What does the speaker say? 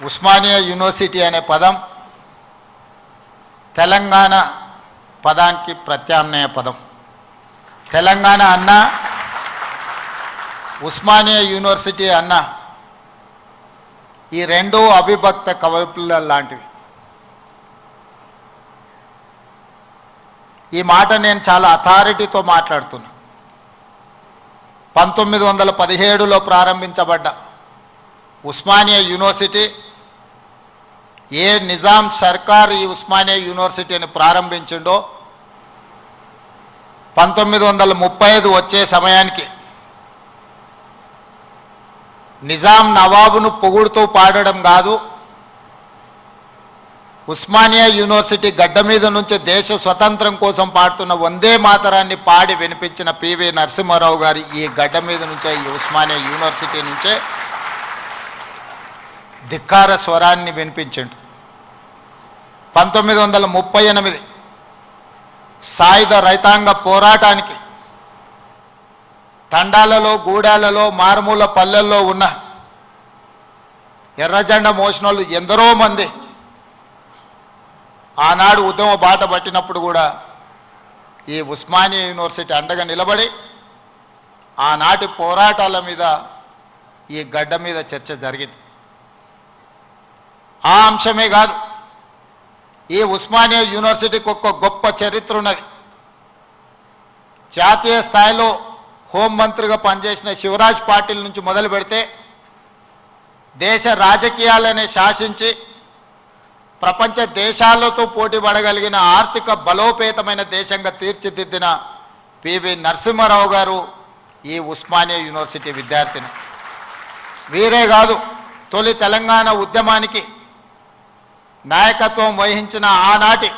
Osmania university అనే పదం తెలంగాణ పదానికి ప్రత్యామ్నాయ పదం. తెలంగాణ అన్న, ఉస్మానియా యూనివర్సిటీ అన్న ఈ రెండు అవిభక్త కవపుల లాంటివి. ఈ మాట నేను చాలా అథారిటీతో మాట్లాడుతున్నా. 1917లో ప్రారంభించబడ్డ ఉస్మానియా యూనివర్సిటీ, ఏ నిజాం సర్కార్ ఈ ఉస్మానియా యూనివర్సిటీని ప్రారంభించిండో 1935 వచ్చే సమయానికి నిజాం నవాబును పొగుడుతూ పాడడం కాదు, ఉస్మానియా యూనివర్సిటీ గడ్డ మీద నుంచి దేశ స్వతంత్రం కోసం పాడుతున్న వందే మాతరాన్ని పాడి వినిపించిన పివి నరసింహారావు గారి ఈ గడ్డ మీద నుంచే, ఈ ఉస్మానియా యూనివర్సిటీ నుంచే ధిక్కార స్వరాన్ని వినిపించిండు. 1938 సాయుధ రైతాంగ పోరాటానికి తండాలలో, గూడాలలో, మారుమూల పల్లెల్లో ఉన్న ఎర్రజెండ మోసిన వాళ్ళు ఎందరో మంది ఆనాడు ఉద్యమ బాట పట్టినప్పుడు కూడా ఈ ఉస్మానియా యూనివర్సిటీ అండగా నిలబడి ఆనాటి పోరాటాల మీద ఈ గడ్డ మీద చర్చ జరిగింది. ఆ అంశమే కాదు, ఈ ఉస్మానియా యూనివర్సిటీకి ఒక గొప్ప చరిత్ర ఉన్నది. జాతీయ స్థాయిలో హోంమంత్రిగా పనిచేసిన శివరాజ్ పాటిల్ నుంచి మొదలు పెడితే దేశ రాజకీయాలనే శాసించి ప్రపంచ దేశాలతో పోటీ పడగలిగిన ఆర్థిక బలోపేతమైన దేశంగా తీర్చిదిద్దిన పివి నరసింహారావు గారు ఈ ఉస్మానియా యూనివర్సిటీ విద్యార్థిని. వీరే కాదు, తొలి తెలంగాణ ఉద్యమానికి నాయకత్వం వహించిన ఆనాటి